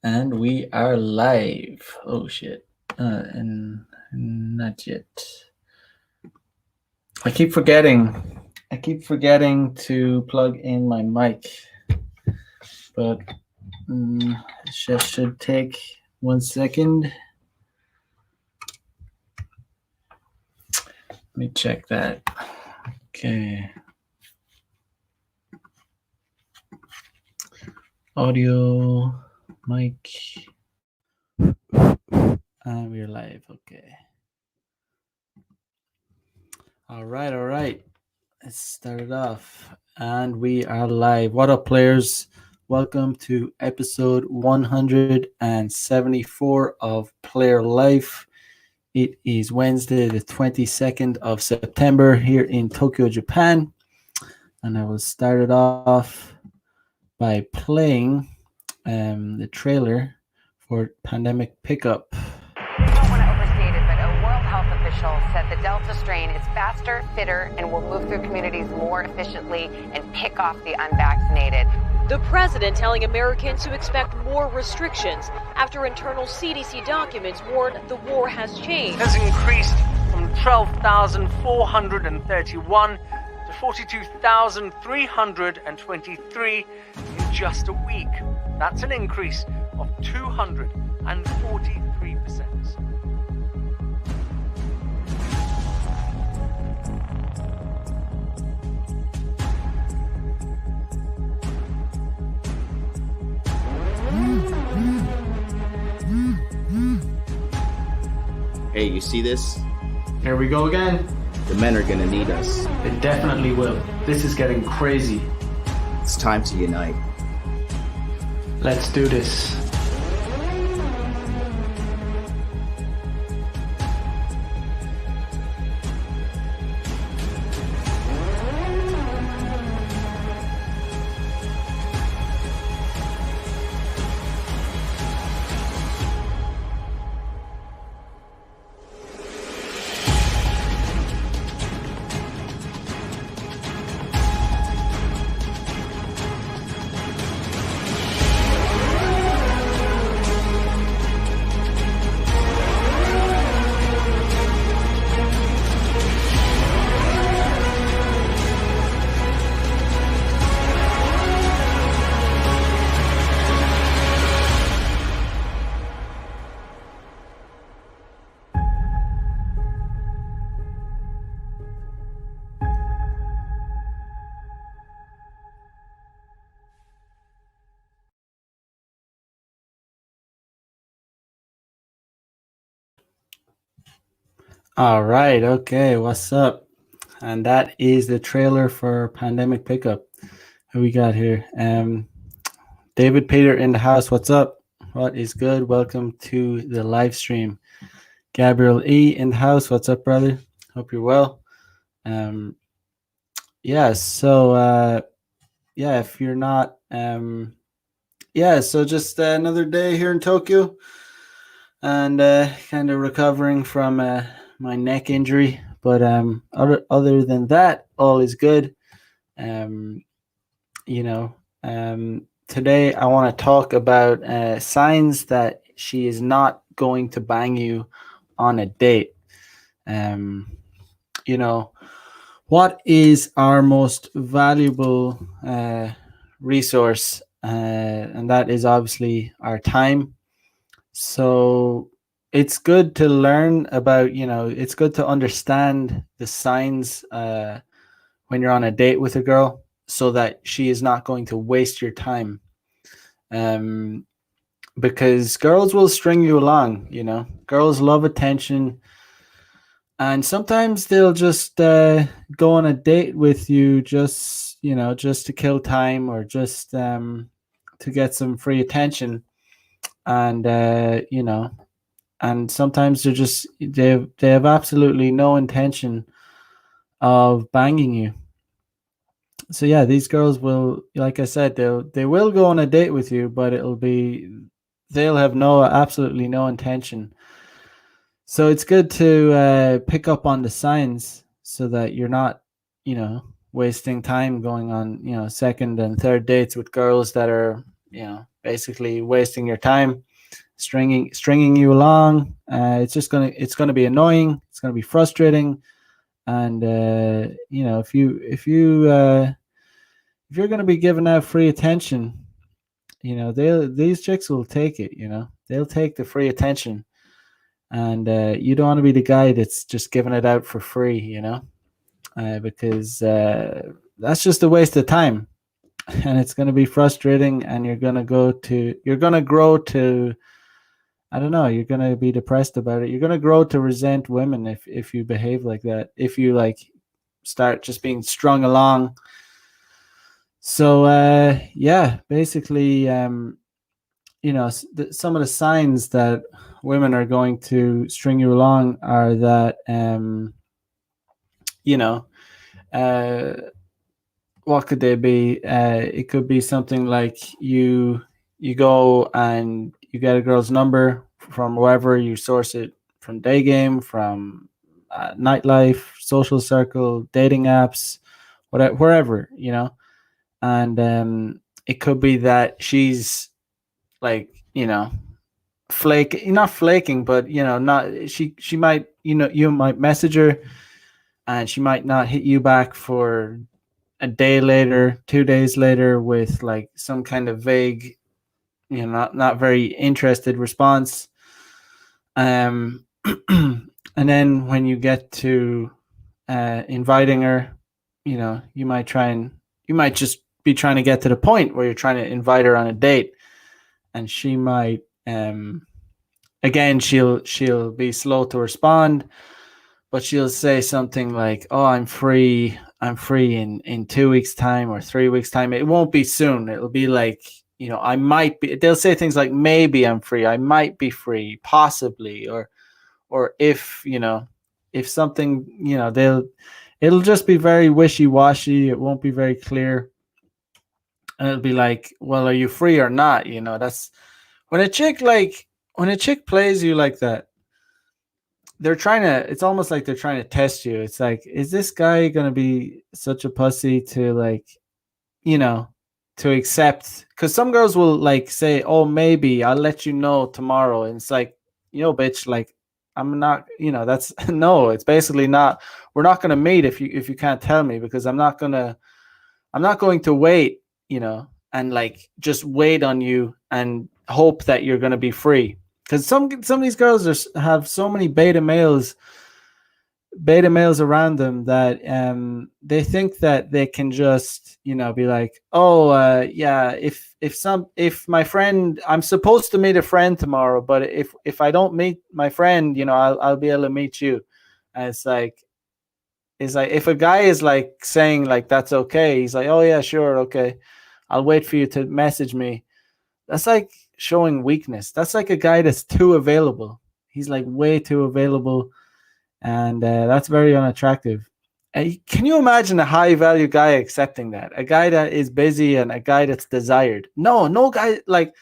And we are live. Oh shit. And not yet. I keep forgetting. I keep forgetting to plug in my mic. But it just should take 1 second. Let me check that. Okay. Audio, mic. And we're live. Okay. All right. Let's start it off. And we are live. What up, players? Welcome to episode 174 of Player Life. It is Wednesday, the 22nd of September here in Tokyo, Japan. And I will start it off by playing the trailer for Pandemic Pickup. I don't want to overstate it, but a World Health official said the Delta strain is faster, fitter, and will move through communities more efficiently and pick off the unvaccinated. The president telling Americans to expect more restrictions after internal CDC documents warn the war has changed. Has increased from 12,431 to 42,323 in just a week. That's an increase of 243%. Hey, you see this? Here we go again. The men are gonna need us. They definitely will. This is getting crazy. It's time to unite. Let's do this. All right. Okay. What's up? And that is the trailer for Pandemic Pickup. Who we got here? David Peter in the house. What's up? What is good? Welcome to the live stream. Gabriel E in the house. What's up, brother? Hope you're well. If you're not, so just another day here in Tokyo and kind of recovering from my neck injury. But other than that, all is good. Today I want to talk about signs that she is not going to bang you on a date. What is our most valuable resource? And that is obviously our time. So it's good to learn about, it's good to understand the signs when you're on a date with a girl so that she is not going to waste your time. Because girls will string you along, girls love attention. And sometimes they'll just go on a date with you just to kill time or just to get some free attention. And, and sometimes they have absolutely no intention of banging you. So yeah, these girls will, like I said, they will go on a date with you, but they'll have absolutely no intention. So it's good to pick up on the signs so that you're not, wasting time going on, second and third dates with girls that are basically wasting your time, stringing you along. It's gonna be annoying. It's gonna be frustrating, and if you're gonna be giving out free attention, these chicks will take it. They'll take the free attention, and you don't want to be the guy that's just giving it out for free. Because that's just a waste of time, and it's going to be frustrating, and you're going to grow to, I don't know, you're going to be depressed about it. You're going to grow to resent women if you behave like that, if you like start just being strung along. So yeah, basically, some of the signs that women are going to string you along are that you know uh what could they be? It could be something like you go and you get a girl's number from wherever you source it, from day game, from nightlife, social circle, dating apps, whatever, wherever, and it could be that she's like, not flaking, but not, she might, you might message her and she might not hit you back for a day later, 2 days later, with like some kind of vague, not very interested response. Um, and then when you get to inviting her, you might just be trying to get to the point where you're trying to invite her on a date, and she might, again, she'll be slow to respond, but she'll say something like, "Oh, I'm free in 2 weeks time or 3 weeks time." It won't be soon. It'll be like, I might be. They'll say things like, "Maybe I'm free. I might be free, possibly," or if something, it'll just be very wishy-washy. It won't be very clear, and it'll be like, "Well, are you free or not?" That's when a chick plays you like that. It's almost like they're trying to test you. It's like, is this guy gonna be such a pussy to, like, you know to accept? Because some girls will like say, "Oh, maybe I'll let you know tomorrow," and it's like, bitch, like, I'm not, that's no, it's basically not. We're not gonna meet if you can't tell me, because I'm not going to wait, and like just wait on you and hope that you're going to be free. Because some of these girls have so many beta males around them that they think that they can just, be like, "Oh, yeah, if my friend, I'm supposed to meet a friend tomorrow, but if I don't meet my friend, I'll be able to meet you." And it's like if a guy is like saying like that's okay, he's like, "Oh yeah, sure, okay, I'll wait for you to message me." That's like showing weakness. That's like a guy that's too available. He's like way too available, and that's very unattractive. Can you imagine a high value guy accepting that? A guy that is busy and a guy that's desired. No guy, like,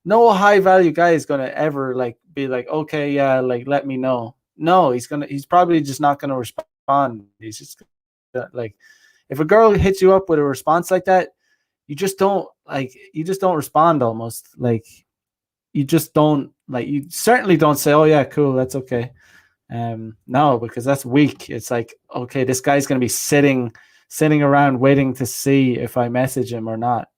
no high value guy is gonna ever like be like, "Okay, yeah, like, let me know." No, he's probably just not gonna respond. He's just like, if a girl hits you up with a response like that, you just don't respond. Almost like, you certainly don't say, "Oh yeah, cool, that's okay." No, because that's weak. It's like, okay, this guy's gonna be sitting around waiting to see if I message him or not.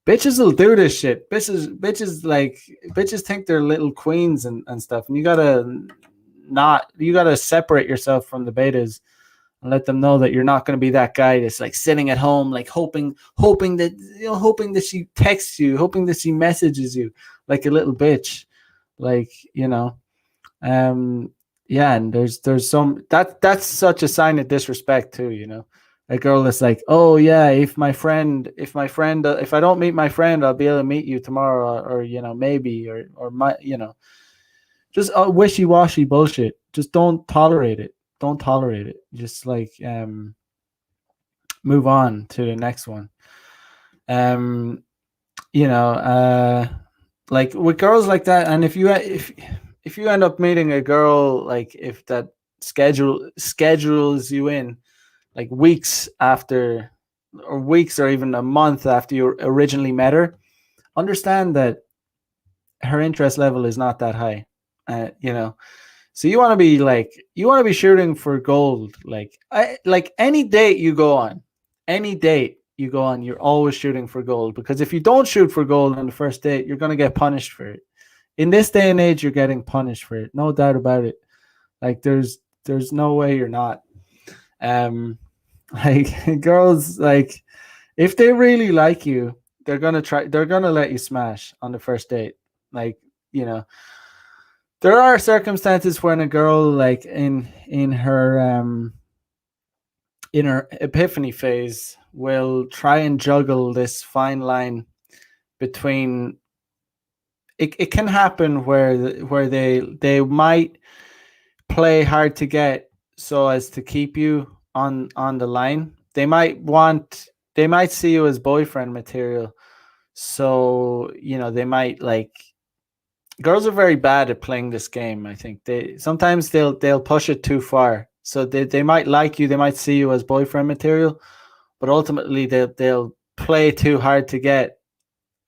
Bitches will do this shit. Bitches think they're little queens and stuff, and you gotta separate yourself from the betas and let them know that you're not going to be that guy that's like sitting at home, like hoping that she texts you, hoping that she messages you like a little bitch. Like, um yeah, and there's some that's such a sign of disrespect too. A girl that's like, "Oh yeah, if I don't meet my friend, I'll be able to meet you tomorrow, or maybe, or my, just wishy-washy bullshit. Just don't tolerate it. Don't tolerate it. Just like, move on to the next one. um you know like with girls like that, and if you end up meeting a girl, like, if that schedules you in like weeks after, or weeks, or even a month after you originally met her, understand that her interest level is not that high. You know, so you want to be shooting for gold. Like any date you go on, you're always shooting for gold, because if you don't shoot for gold on the first date, you're gonna get punished for it. In this day and age, you're getting punished for it, no doubt about it. Like there's no way you're not. Um, like girls, like if they really like you, they're gonna let you smash on the first date. Like, you know, there are circumstances when a girl, like in her epiphany phase, will try and juggle this fine line between it can happen where they might play hard to get so as to keep you on the line. They might see you as boyfriend material. So, you know, they might like girls are very bad at playing this game. I think they'll push it too far. So they might like you, they might see you as boyfriend material, but ultimately they'll play too hard to get.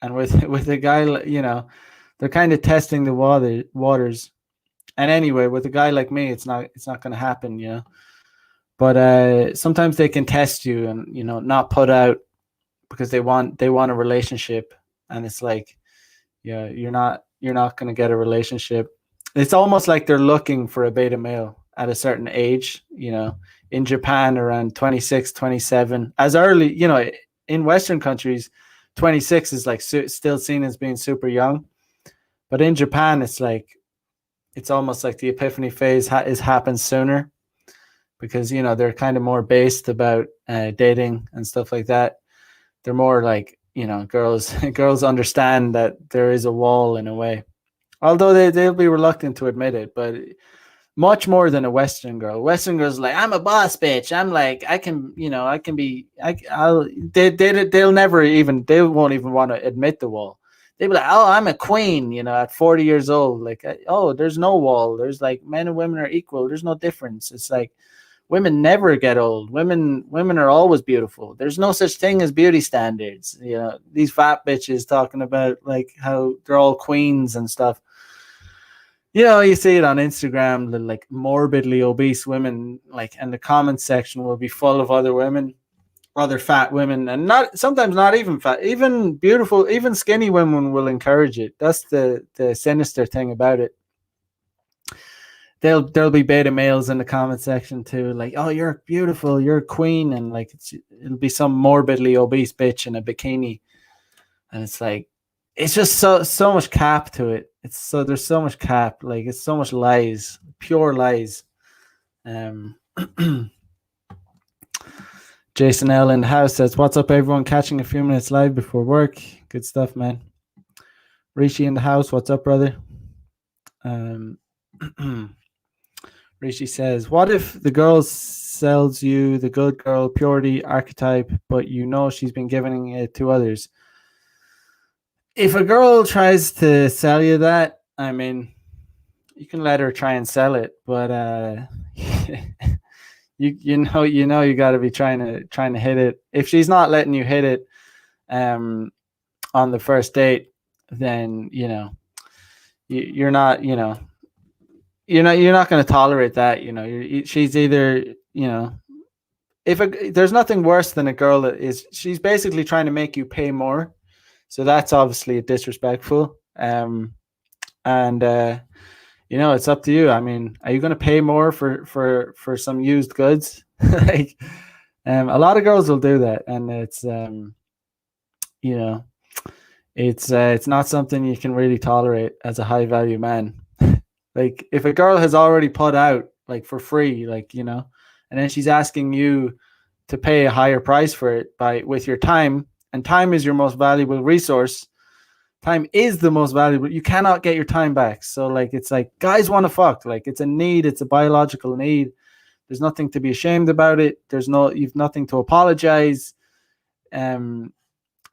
And with with a guy, you know, they're kind of testing the waters. And anyway, with a guy like me, it's not going to happen, you know. But sometimes they can test you and, you know, not put out because they want a relationship, and it's like, yeah, you're not going to get a relationship. It's almost like they're looking for a beta male at a certain age, you know, in Japan around 26, 27. As early, you know, in Western countries, 26 is like still seen as being super young. But in Japan, it's like, it's almost like the epiphany phase happens sooner, because, you know, they're kind of more based about dating and stuff like that. They're more like, you know, girls understand that there is a wall in a way, although they'll be reluctant to admit it. But much more than a Western girl. Western girls like, I'm a boss bitch. I'm like, I can, you know, I can be. They'll never even. They won't even want to admit the wall. They'll be like, oh, I'm a queen. You know, at 40 years old. Like, oh, there's no wall. There's like men and women are equal. There's no difference. It's like women never get old. Women are always beautiful. There's no such thing as beauty standards. You know, these fat bitches talking about like how they're all queens and stuff. You know, you see it on Instagram, the like morbidly obese women, like, and the comment section will be full of other women, other fat women, and not sometimes not even fat, even beautiful, even skinny women will encourage it. That's the sinister thing about it. There'll be beta males in the comment section too, like, oh, you're beautiful, you're a queen, and like it'll be some morbidly obese bitch in a bikini, and it's like, it's just so much cap to it. There's so much cap, like it's so much lies, pure lies. Jason L in the house says, "What's up, everyone? Catching a few minutes live before work. Good stuff, man." Rishi in the house, what's up, brother? Rishi says, "What if the girl sells you the good girl purity archetype, but you know she's been giving it to others?" If a girl tries to sell you that, I mean, you can let her try and sell it, but you know you got to be trying to hit it. If she's not letting you hit it on the first date, then, you know, you're not, you know, you're not going to tolerate that. You know, she's either, you know, there's nothing worse than a girl that she's basically trying to make you pay more. So that's obviously disrespectful. And you know, it's up to you. I mean, are you going to pay more for some used goods? Like, a lot of girls will do that, and it's you know, it's not something you can really tolerate as a high value man. Like, if a girl has already put out like for free, like, you know, and then she's asking you to pay a higher price for it with your time, and time is your most valuable resource. Time is the most valuable. You cannot get your time back. So like, it's like, guys want to fuck. Like, it's a need. It's a biological need. There's nothing to be ashamed about it. You've nothing to apologize. You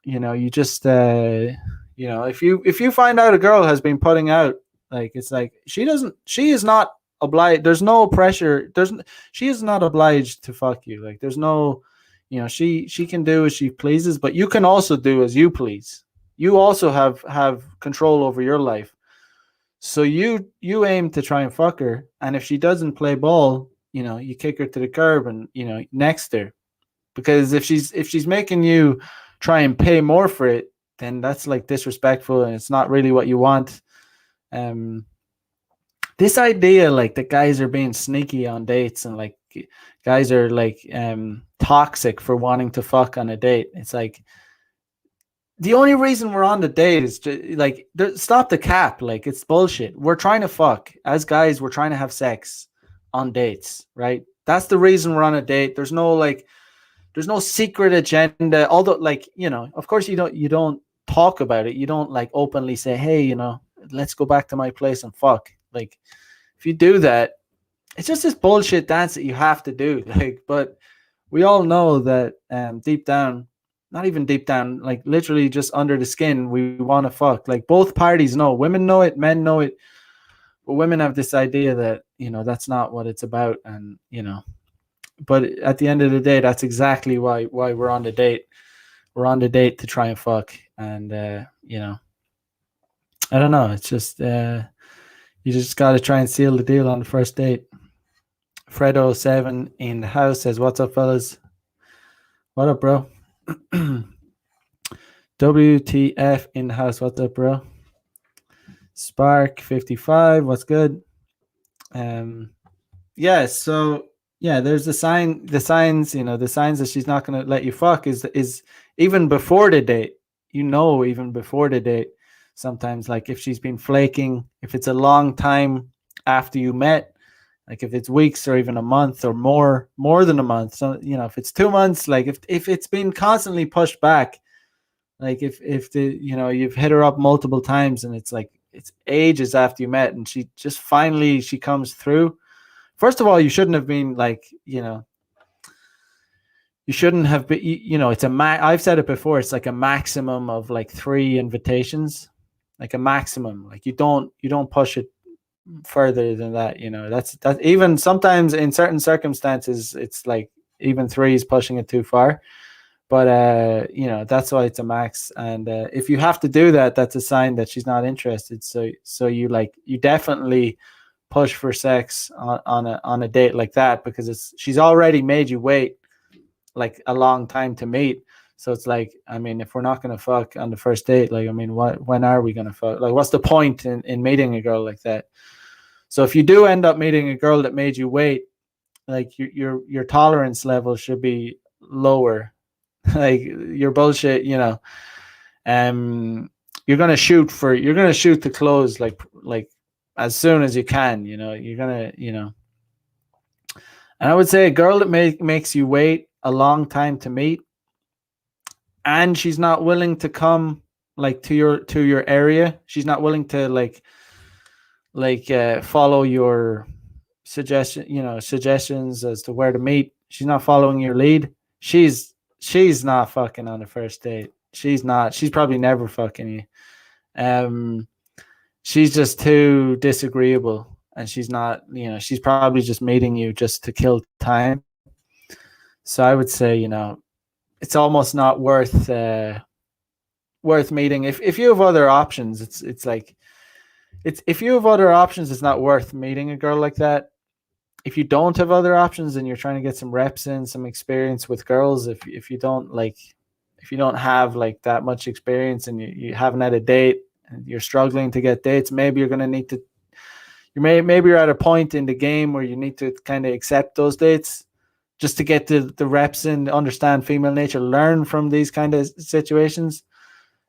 know, you just you know, if you find out a girl has been putting out, like, it's like, she is not obliged. There's no pressure. She is not obliged to fuck you. Like, there's no, you know, she can do as she pleases, but you can also do as you please. You also have control over your life. So you aim to try and fuck her, and if she doesn't play ball, you kick her to the curb and next her. Because if she's making you try and pay more for it, then that's like disrespectful, and it's not really what you want. Um, this idea like that guys are being sneaky on dates, and like guys are like toxic for wanting to fuck on a date. It's like the only reason we're on the date is to, like, stop the cap. Like, it's bullshit. We're trying to fuck as guys. We're trying to have sex on dates, right? That's the reason we're on a date. There's no secret agenda. Although, like, of course, you don't talk about it. You don't like openly say, hey, let's go back to my place and fuck. Like, if you do that, it's just this bullshit dance that you have to do. Like, but we all know that deep down, not even deep down, like literally just under the skin, we want to fuck. Like, both parties know. Women know it, men know it. But women have this idea that, that's not what it's about. And, but at the end of the day, that's exactly why we're on the date. We're on the date to try and fuck. And, I don't know. It's just, you just got to try and seal the deal on the first date. Fredo7 in the house says, what's up, fellas? What up, bro? WTF in the house. What's up, bro? Spark 55. What's good? Yeah, so yeah, there's the signs, the signs that she's not going to let you fuck is even before the date. Even before the date, sometimes, like, if she's been flaking, if it's a long time after you met, like if it's weeks or even a month or more than a month. So, if it's 2 months, like if it's been constantly pushed back, like if you've hit her up multiple times and it's like it's ages after you met and she just finally she comes through. First of all, you shouldn't have been like, you shouldn't have been, it's I've said it before, it's like a maximum of like 3 invitations, like a maximum. Like you don't push it further than that. That's even sometimes in certain circumstances, it's like even 3 is pushing it too far. But that's why it's a max. And if you have to do that, that's a sign that she's not interested. So you definitely push for sex on a date like that, because she's already made you wait like a long time to meet. So it's like, I mean, if we're not gonna fuck on the first date, like, I mean, when are we gonna fuck? Like, what's the point in meeting a girl like that? So if you do end up meeting a girl that made you wait, like your tolerance level should be lower. Like, your bullshit, you're gonna shoot to close like as soon as you can. You're gonna, and I would say a girl that makes you wait a long time to meet, and she's not willing to come like to your area. She's not willing to follow your suggestions as to where to meet. She's not following your lead. She's not fucking on the first date. She's not. She's probably never fucking you. She's just too disagreeable, and she's not. She's probably just meeting you just to kill time. So I would say, it's almost not worth meeting. If you have other options, it's like if you have other options, it's not worth meeting a girl like that. If you don't have other options and you're trying to get some reps in, some experience with girls, if you don't have like that much experience and you haven't had a date and you're struggling to get dates, maybe you're going to need to, maybe you're at a point in the game where you need to kind of accept those dates just to get the reps in, understand female nature, learn from these kind of situations.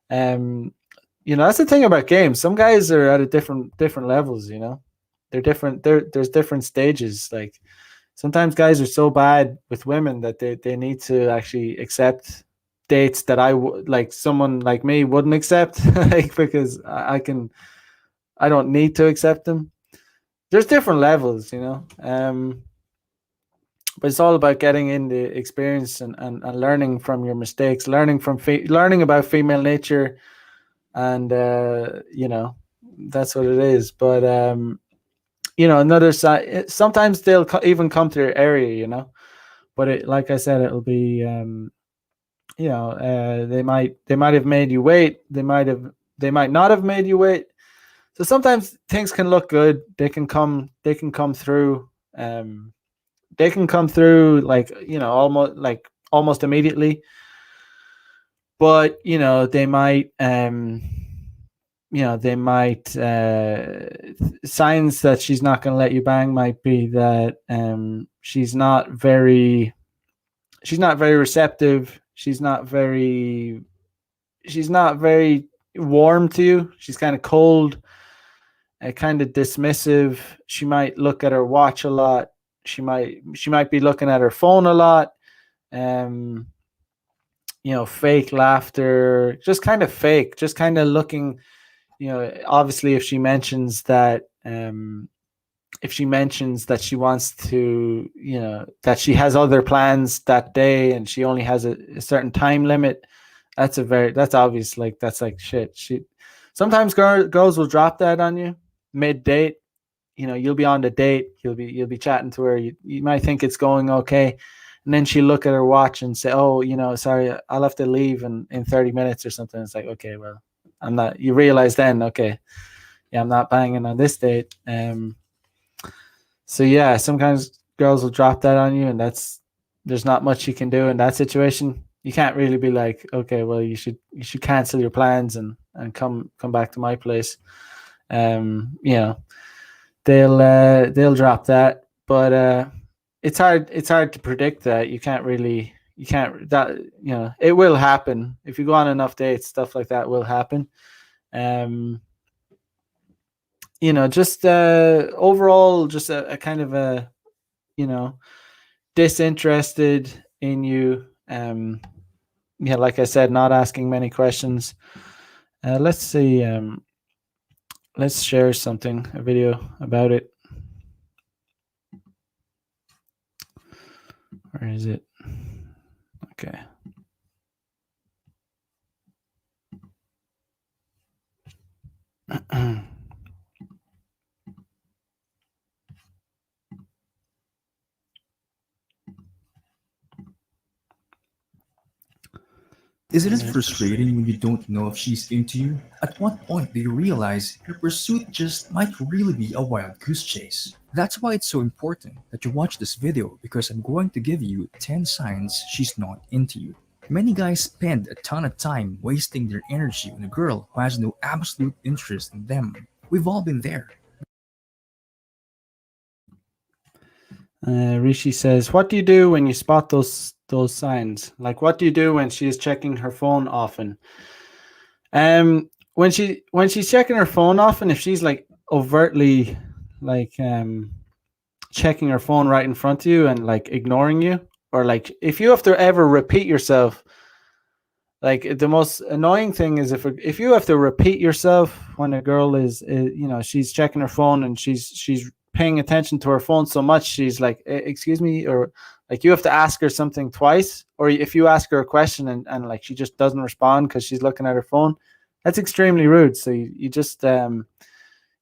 That's the thing about games. Some guys are at a different levels, they're different. There's different stages. Like, sometimes guys are so bad with women that they need to actually accept dates that like someone like me wouldn't accept, like, because I don't need to accept them. There's different levels, but it's all about getting in the experience and learning from your mistakes, learning about female nature, and that's what it is. But another side, sometimes they'll even come to your area, but like I said, it'll be they might have made you wait. They might not have made you wait. So sometimes things can look good. They can come through. They can come through like almost immediately, but they might signs that she's not going to let you bang might be that she's not very receptive. She's not very warm to you. She's kind of cold, kind of dismissive. She might look at her watch a lot. She might be looking at her phone a lot. Um, fake laughter, just kind of fake, just kind of looking. Obviously, if she mentions that she wants to, that she has other plans that day and she only has a certain time limit, that's obvious. Like that's like shit. Sometimes girls will drop that on you mid date. You'll be on the date, you'll be chatting to her, you might think it's going okay, and then she'll look at her watch and say, oh, sorry, I'll have to leave in 30 minutes or something. It's like, okay, well, I'm not. You realize then, okay, yeah, I'm not banging on this date. So yeah, sometimes girls will drop that on you, and there's not much you can do in that situation. You can't really be like, okay, well, you should cancel your plans and come back to my place. Um, you know, they'll drop that, but it's hard to predict that. You can't that it will happen if you go on enough dates. Stuff like that will happen. Um, just overall, just a kind of a you know disinterested in you. Yeah, like I said, not asking many questions. Let's see. Let's share something, a video about it. Where is it? Okay. Isn't it frustrating when you don't know if she's into you? At what point do you realize your pursuit just might really be a wild goose chase? That's why it's so important that you watch this video because I'm going to give you 10 signs she's not into you. Many guys spend a ton of time wasting their energy on a girl who has no absolute interest in them. We've all been there. Rishi says, "What do you do when you spot those signs? Like, what do you do when she is checking her phone often? When she's checking her phone often, if she's like overtly like checking her phone right in front of you and like ignoring you, or like if you have to ever repeat yourself, like the most annoying thing is if you have to repeat yourself when a girl is she's checking her phone and she's paying attention to her phone so much she's like, excuse me," or like you have to ask her something twice, or if you ask her a question and like she just doesn't respond because she's looking at her phone, that's extremely rude. So you just you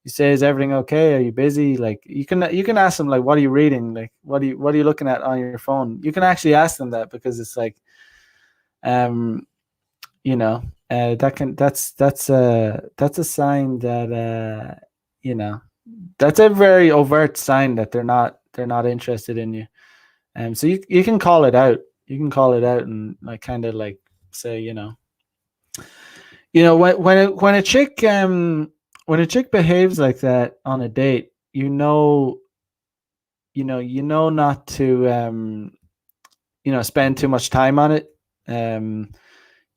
say, "Is everything okay? Are you busy?" Like you can ask them like, "What are you reading? Like what are you looking at on your phone?" You can actually ask them that because it's like um that's a sign that you know that's a very overt sign that they're not interested in you. So you can call it out. You can call it out and like kind of like say, when a chick behaves like that on a date, not to spend too much time on it. um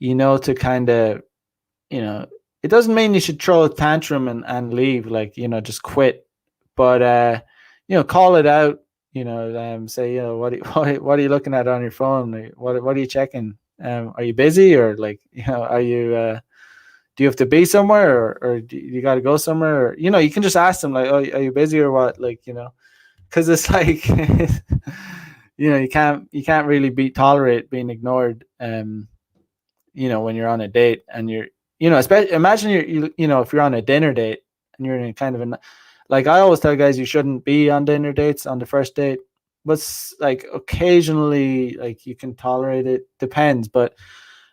to kind of, you know it doesn't mean you should throw a tantrum and leave, like, just quit, but call it out. Say, what, what are you looking at on your phone? Like, what are you checking? Are you busy, or like, are you do you have to be somewhere, or do you got to go somewhere, or, you can just ask them like, "Oh, are you busy or what?" Like, because it's like you can't really be tolerate being ignored. When you're on a date and you're, especially imagine if you're on a dinner date and you're in kind of like, I always tell guys you shouldn't be on dinner dates on the first date, but like occasionally, like, you can tolerate it, depends. But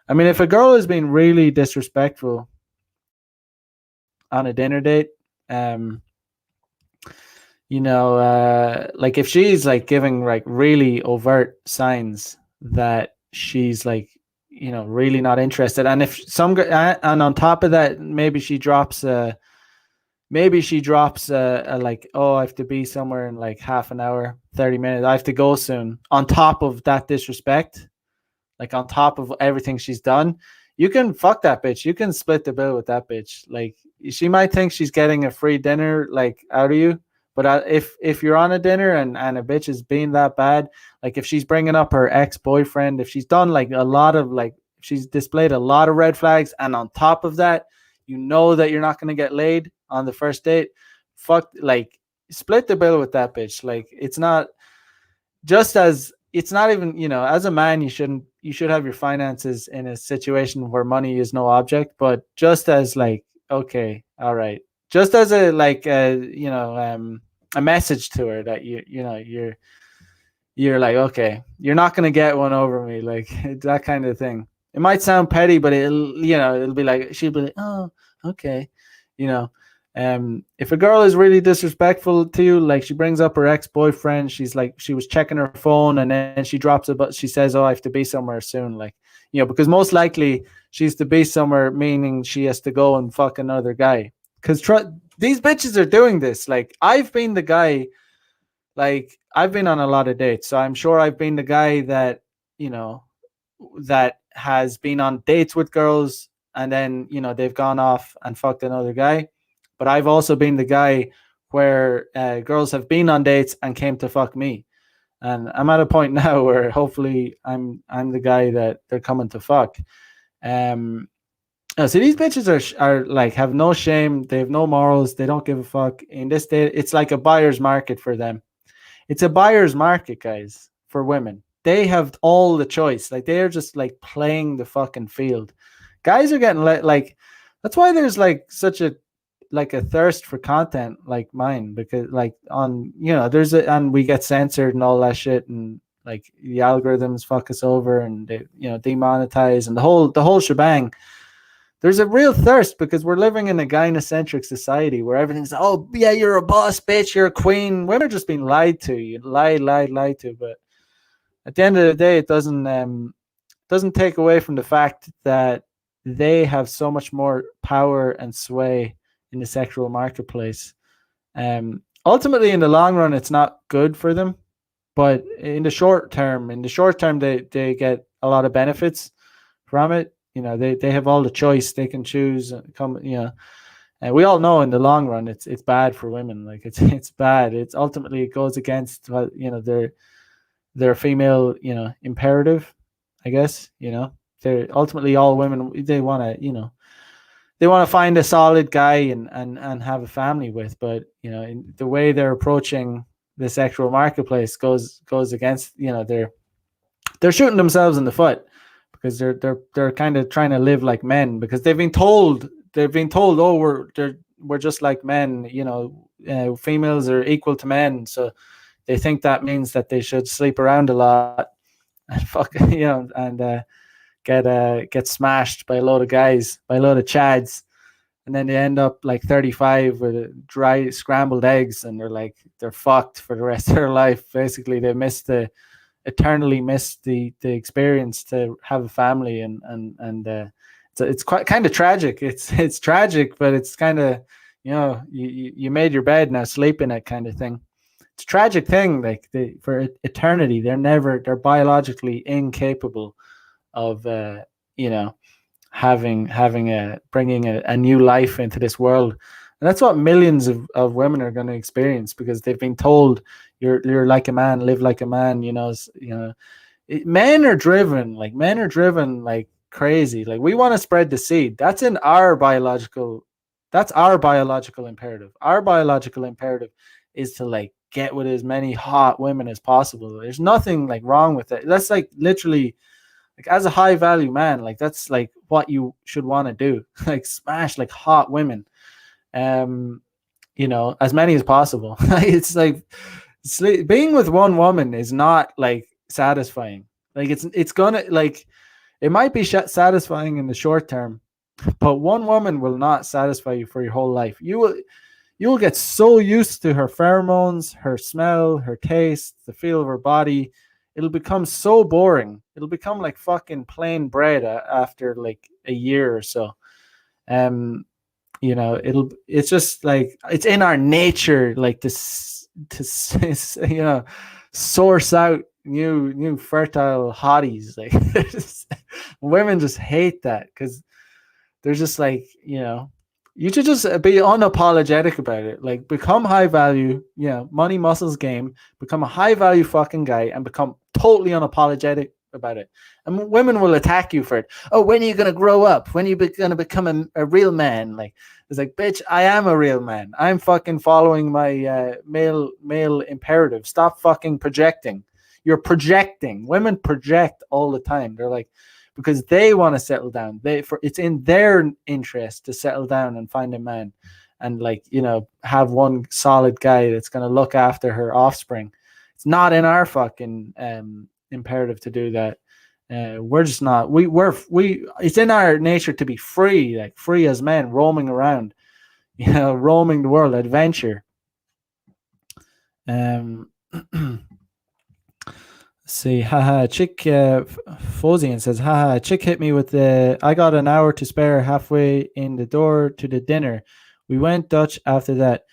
I mean, if a girl is being really disrespectful on a dinner date, um, like if she's like giving like really overt signs that she's like, really not interested, and if and on top of that, maybe she drops a like, oh, I have to be somewhere in like half an hour, 30 minutes. I have to go soon. On top of that disrespect, like on top of everything she's done, you can fuck that bitch. You can split the bill with that bitch. Like she might think she's getting a free dinner like out of you, but if you're on a dinner and a bitch is being that bad, like if she's bringing up her ex boyfriend, if she's done like a lot of like, if she's displayed a lot of red flags, and on top of that, you know that you're not going to get laid on the first date, fuck, like split the bill with that bitch. Like it's not even, as a man, you should have your finances in a situation where money is no object, but just as like, okay, all right, just as a like a message to her that you're like, okay, you're not going to get one over me, like that kind of thing. It might sound petty, but it'll be like, she'll be like, oh, okay, you know if a girl is really disrespectful to you, like she brings up her ex-boyfriend, she's like, she was checking her phone and then she drops it, but she says, oh, I have to be somewhere soon, like, because most likely she's to be somewhere, meaning she has to go and fuck another guy, because these bitches are doing this. Like I've been the guy, like I've been on a lot of dates, so I'm sure I've been the guy that you know that has been on dates with girls, and then they've gone off and fucked another guy. But I've also been the guy where girls have been on dates and came to fuck me, and I'm at a point now where hopefully I'm the guy that they're coming to fuck. So these bitches are like, have no shame, they have no morals, they don't give a fuck. In this day, it's like a buyer's market for them. It's a buyer's market, guys, for women. They have all the choice. Like they're just like playing the fucking field. Guys are getting like that's why there's like such a like a thirst for content like mine, because like on there's and we get censored and all that shit, and like the algorithms fuck us over and they demonetize and the whole shebang. There's a real thirst because we're living in a gynocentric society where everything's, oh yeah, you're a boss bitch, you're a queen. Women are just being lied to. You lied to. But at the end of the day, it doesn't take away from the fact that they have so much more power and sway in the sexual marketplace. Ultimately, in the long run, it's not good for them, but in the short term, they get a lot of benefits from it. They have all the choice. They can choose. And we all know in the long run, it's bad for women. Like it's bad. It's ultimately, it goes against what their female imperative, I guess. They're ultimately, all women, they want to find a solid guy and have a family with, but in the way they're approaching the sexual marketplace goes against, they're shooting themselves in the foot, because they're kind of trying to live like men, because they've been told, oh, we're just like men, females are equal to men, so they think that means that they should sleep around a lot and fuck, and get smashed by a load of guys, by a load of chads, and then they end up like 35 with dry scrambled eggs, and they're fucked for the rest of their life. Basically, they eternally missed the experience to have a family, and it's quite kind of tragic. It's tragic, but it's kind of you made your bed, now sleep in it, kind of thing. It's a tragic thing. Like for eternity, they're biologically incapable of bringing a new life into this world. And that's what millions of women are going to experience, because they've been told, you're like a man, live like a man. Men are driven like crazy. Like, we want to spread the seed. That's our biological imperative. Our biological imperative is to like get with as many hot women as possible. There's nothing like wrong with it. That's like literally, like, as a high value man, like that's like what you should want to do. Like smash like hot women, as many as possible. It's like being with one woman is not like satisfying. Like it's gonna, like, It might be satisfying in the short term, but one woman will not satisfy you for your whole life. You will get so used to her pheromones, her smell, her taste, the feel of her body. It'll become so boring. It'll become like fucking plain bread after like a year or so. Um, it's just like it's in our nature, like to source out new fertile hotties. Like women just hate that because they're just like, you should just be unapologetic about it. Like, become high value, money, muscles, game. Become a high value fucking guy and become totally unapologetic about it. And women will attack you for it. Oh, when are you gonna grow up? When are you gonna become a real man? Like, it's like, bitch, I am a real man. I'm fucking following my male imperative. Stop fucking projecting. You're projecting. Women project all the time. They're like, because they want to settle down. It's in their interest to settle down and find a man, and like, have one solid guy that's gonna look after her offspring. It's not in our fucking imperative to do that. We're just not. We. It's in our nature to be free, like free as men, roaming around, roaming the world, adventure. See, haha, chick Fozian says, haha, chick hit me with I got an hour to spare halfway in the door to the dinner. We went Dutch after that.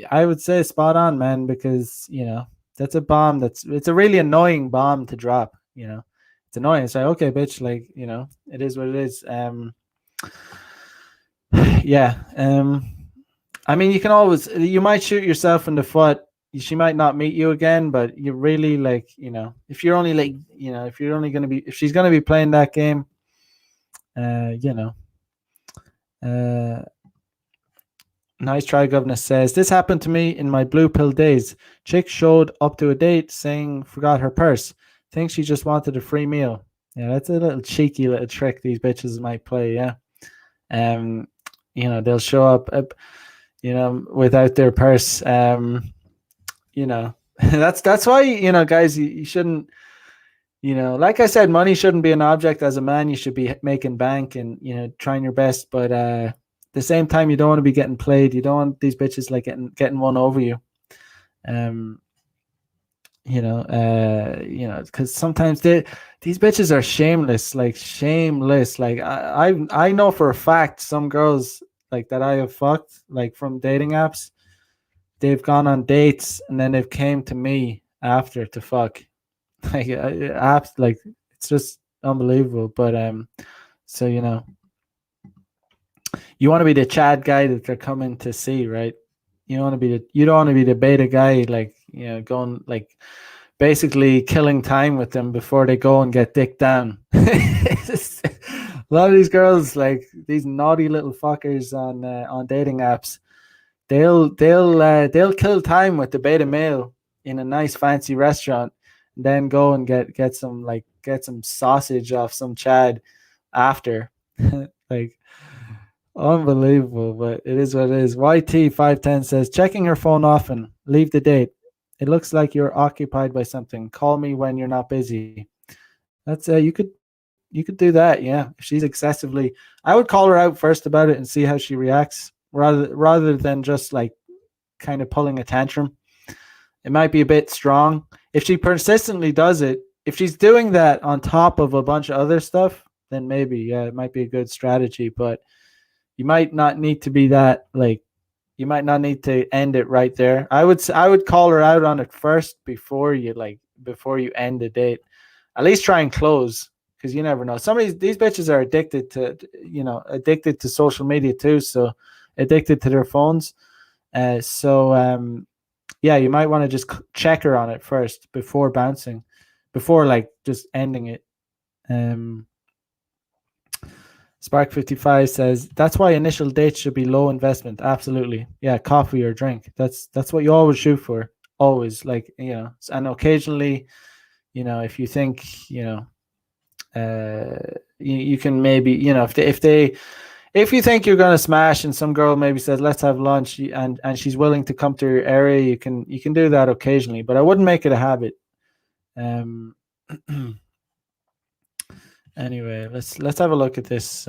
I would say spot on, man, because, that's a bomb. It's a really annoying bomb to drop, It's annoying. It's like, okay, bitch, like, it is what it is. Yeah. I mean, you might shoot yourself in the foot. She might not meet you again, but you really, like, if you're only like, if you're only going to be, if she's going to be playing that game, nice try, governor says, this happened to me in my blue pill days. Chick showed up to a date saying forgot her purse. Think she just wanted a free meal. Yeah, that's a little cheeky little trick these bitches might play. Yeah. They'll show up, without their purse. That's why, guys, you shouldn't, like I said, money shouldn't be an object. As a man, you should be making bank and, trying your best. But at the same time, you don't want to be getting played. You don't want these bitches like getting one over you. Because sometimes these bitches are shameless. Like, I know for a fact some girls like that I have fucked, like, from dating apps. They've gone on dates and then they've came to me after to fuck. Like, apps, like, it's just unbelievable. But so you want to be the Chad guy that they're coming to see, right? You don't want to be the beta guy, like, going, like, basically killing time with them before they go and get dick down. A lot of these girls, like, these naughty little fuckers on dating apps, they'll kill time with the beta male in a nice fancy restaurant, and then go and get some sausage off some Chad after. Like, unbelievable, but it is what it is. YT510 says, checking her phone often. Leave the date. It looks like you're occupied by something. Call me when you're not busy. That's you could do that, yeah. If she's excessively, I would call her out first about it and see how she reacts, rather than just like kind of pulling a tantrum. It might be a bit strong. If she persistently does it, if she's doing that on top of a bunch of other stuff, then maybe, yeah, it might be a good strategy. But you might not need to be that, like, you might not need to end it right there. I would call her out on it first before you end the date. At least try and close, because you never know. Some of these bitches are addicted to social media too, so addicted to their phones. Yeah, you might want to just check her on it first before bouncing, before like just ending it. Spark55 says, that's why initial dates should be low investment. Absolutely. Yeah, coffee or drink. That's what you always shoot for. Always. Like, and occasionally, if you think, you can maybe, if you think you're going to smash and some girl maybe says, let's have lunch, and she's willing to come to your area, you can do that occasionally, but I wouldn't make it a habit. Anyway, let's have a look at this.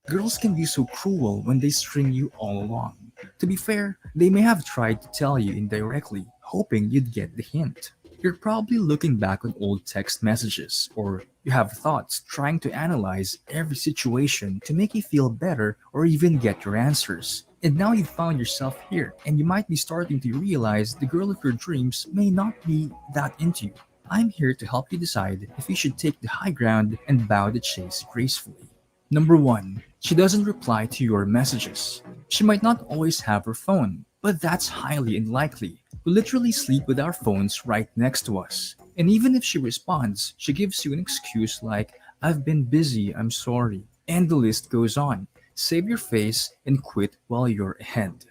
Girls can be so cruel when they string you all along. To be fair, they may have tried to tell you indirectly, hoping you'd get the hint. You're probably looking back on old text messages, or you have thoughts trying to analyze every situation to make you feel better or even get your answers. And now you've found yourself here, and you might be starting to realize the girl of your dreams may not be that into you. I'm here to help you decide if you should take the high ground and bow the chase gracefully. Number 1. She doesn't reply to your messages. She might not always have her phone, but that's highly unlikely. We literally sleep with our phones right next to us. And even if she responds, she gives you an excuse like, I've been busy, I'm sorry. And the list goes on. Save your face and quit while you're ahead.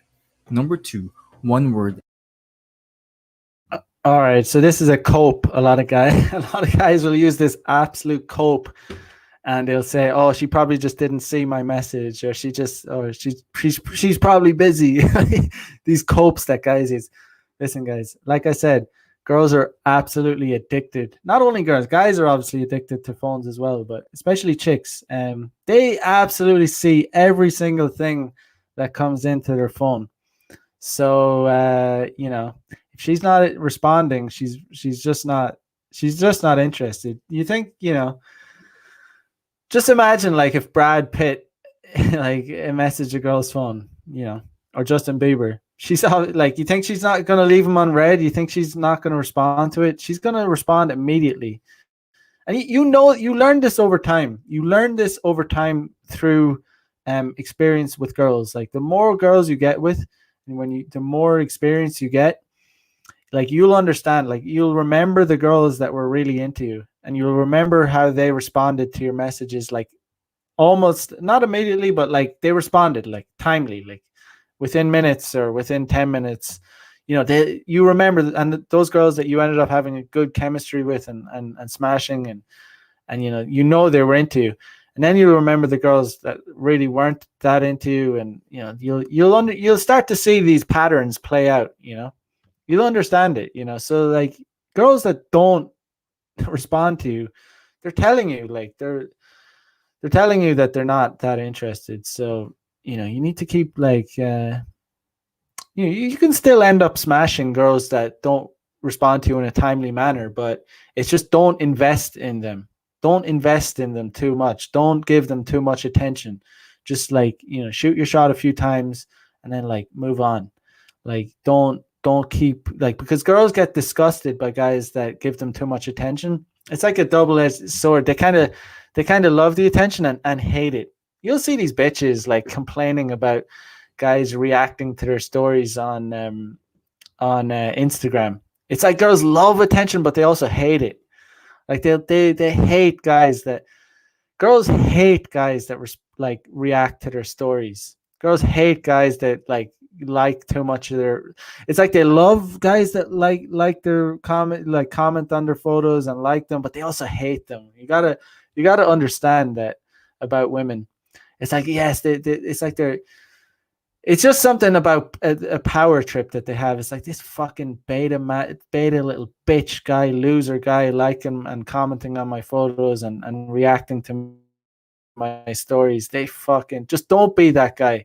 Number 2. One word. All right, so this is a cope. A lot of guys will use this absolute cope, and they'll say, "Oh, she probably just didn't see my message, or she's probably busy." These copes that guys use. Listen, guys, like I said, girls are absolutely addicted. Not only girls, guys are obviously addicted to phones as well, but especially chicks. They absolutely see every single thing that comes into their phone. So if she's not responding, she's just not interested. You think, just imagine like if Brad Pitt like messaged a girl's phone, or Justin Bieber. She's like, you think she's not gonna leave him unread? You think she's not gonna respond to it? She's gonna respond immediately. And you learn this over time. You learn this over time through experience with girls. Like the more girls you get with, and the more experience you get, like you'll understand. Like you'll remember the girls that were really into you, and you'll remember how they responded to your messages. Like almost not immediately, but like they responded like timely, like within minutes or within 10 minutes. You remember, and those girls that you ended up having a good chemistry with and smashing and they were into you. And then you'll remember the girls that really weren't that into you, and you'll start to see these patterns play out. You'll understand it. So like girls that don't respond to you, they're telling you like they're telling you that they're not that interested. So you need to keep like you can still end up smashing girls that don't respond to you in a timely manner, but it's just don't invest in them. Don't invest in them too much. Don't give them too much attention. Just like, shoot your shot a few times and then like move on. Like don't keep like, because girls get disgusted by guys that give them too much attention. It's like a double-edged sword. They kind of love the attention and hate it. You'll see these bitches like complaining about guys reacting to their stories on Instagram. It's like girls love attention, but they also hate it. Like they hate guys that girls hate guys that like react to their stories. Girls hate guys that like too much of their. It's like they love guys that like their comment on their photos and like them, but they also hate them. You gotta understand that about women. It's like, yes, it's like it's just something about a power trip that they have. It's like this fucking beta little bitch guy, loser guy, liking and commenting on my photos and reacting to my stories. They fucking just don't be that guy.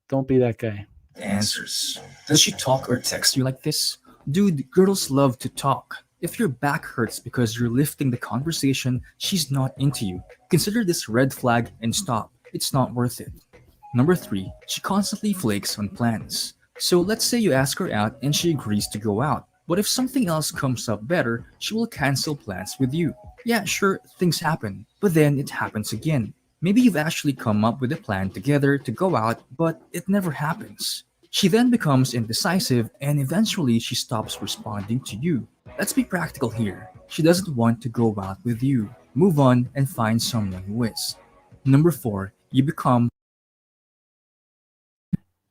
Don't be that guy. Answers. Does she talk or text you like this? Dude, girls love to talk. If your back hurts because you're lifting the conversation, she's not into you. Consider this red flag and stop. It's not worth it. Number 3, she constantly flakes on plans. So let's say you ask her out and she agrees to go out. But if something else comes up better, she will cancel plans with you. Yeah, sure, things happen, but then it happens again. Maybe you've actually come up with a plan together to go out, but it never happens. She then becomes indecisive and eventually she stops responding to you. Let's be practical here. She doesn't want to go out with you. Move on and find someone who is. Number 4, you become.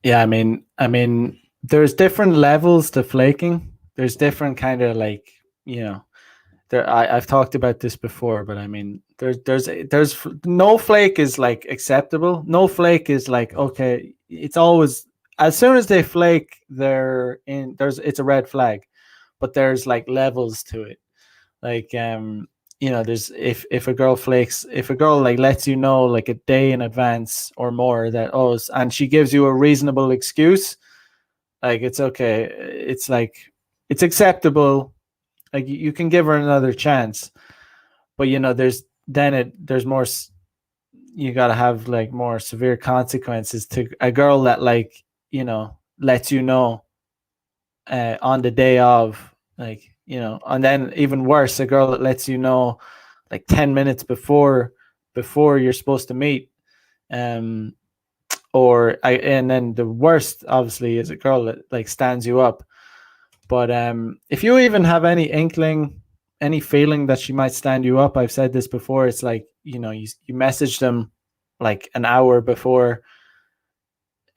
Yeah, I mean, there's different levels to flaking. There's different kind of like, I've talked about this before, but I mean, there's no flake is like acceptable. No flake is like, okay. It's always, as soon as they flake, it's a red flag, but there's like levels to it. Like, there's if a girl flakes, if a girl like lets you know like a day in advance or more that and she gives you a reasonable excuse, like it's okay. It's like it's acceptable. Like you can give her another chance, but there's more. You got to have like more severe consequences to a girl that like lets you know on the day of, like and then even worse, a girl that lets you know like 10 minutes before you're supposed to meet. um and then the worst obviously is a girl that like stands you up. But if you even have any inkling, any feeling that she might stand you up, I've said this before, it's like you message them like an hour before,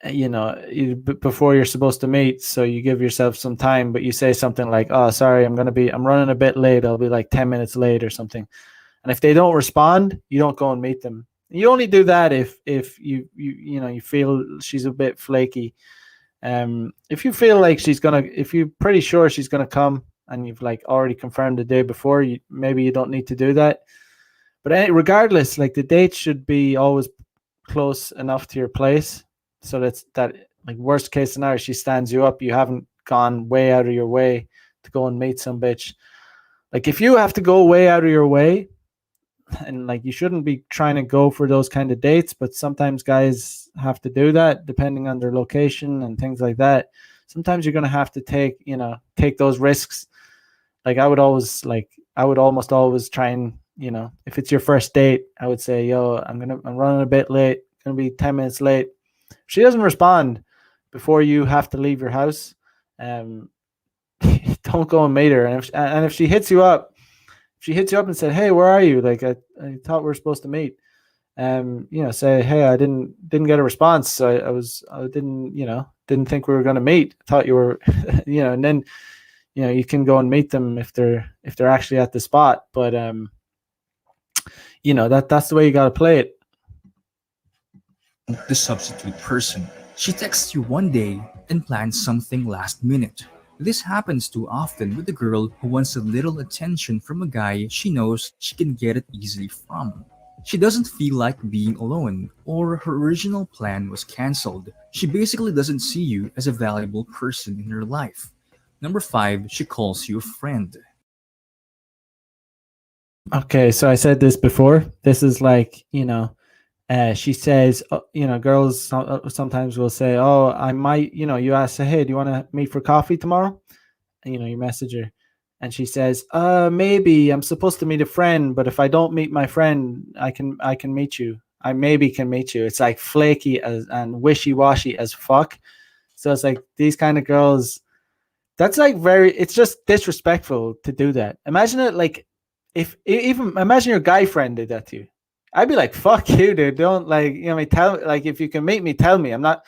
before you're supposed to meet, so you give yourself some time, but you say something like, oh sorry, I'm running a bit late, I'll be like 10 minutes late or something. And if they don't respond, you don't go and meet them. You only do that if you feel she's a bit flaky. If you feel like if you're pretty sure she's gonna come and you've like already confirmed the day before, maybe you don't need to do that. But regardless, like the date should be always close enough to your place, so that like worst case scenario, she stands you up, you haven't gone way out of your way to go and meet some bitch. Like if you have to go way out of your way, and like you shouldn't be trying to go for those kind of dates, but sometimes guys have to do that depending on their location and things like that. Sometimes you're going to have to take those risks. Like I would almost always try and if it's your first date, I would say, yo, I'm running a bit late, gonna be 10 minutes late. If she doesn't respond before you have to leave your house, don't go and meet her. And if she hits you up, and said, hey, where are you, like I thought we were supposed to meet, say, hey, I didn't get a response, so I didn't think we were going to meet, thought you were and then you can go and meet them if they're actually at the spot. But that's the way you got to play it. The substitute person. She texts you one day and plans something last minute. This happens too often with the girl who wants a little attention from a guy she knows she can get it easily from. She doesn't feel like being alone, or her original plan was cancelled. She basically doesn't see you as a valuable person in her life. Number 5, she calls you a friend. Okay, so I said this before. This is like, she says, girls sometimes will say, oh, I might, you ask her, hey, do you want to meet for coffee tomorrow? And, you message her. And she says, maybe I'm supposed to meet a friend, but if I don't meet my friend, I can meet you. I maybe can meet you. It's like flaky and wishy-washy as fuck. So it's like these kind of girls, that's like it's just disrespectful to do that. Imagine it like, if even imagine your guy friend did that to you. I'd be like, fuck you, dude. Don't tell, like, if you can meet me, tell me. I'm not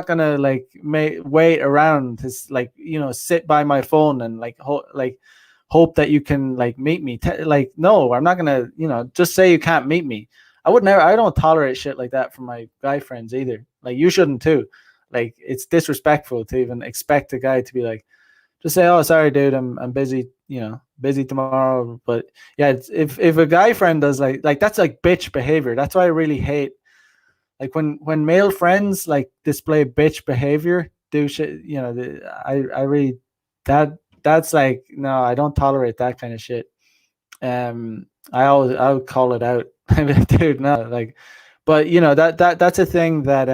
gonna like wait around to like, sit by my phone and like hope that you can like meet me. Like, no, I'm not gonna, just say you can't meet me. I don't tolerate shit like that from my guy friends either. Like, you shouldn't too. Like, it's disrespectful to even expect a guy to be like, just say, oh, sorry, dude, I'm busy, busy tomorrow. But yeah, if a guy friend does like that's like bitch behavior. That's why I really hate, like, when male friends like display bitch behavior, do shit, I really, that's like, no, I don't tolerate that kind of shit. I would call it out. Dude, no, like, but that's a thing that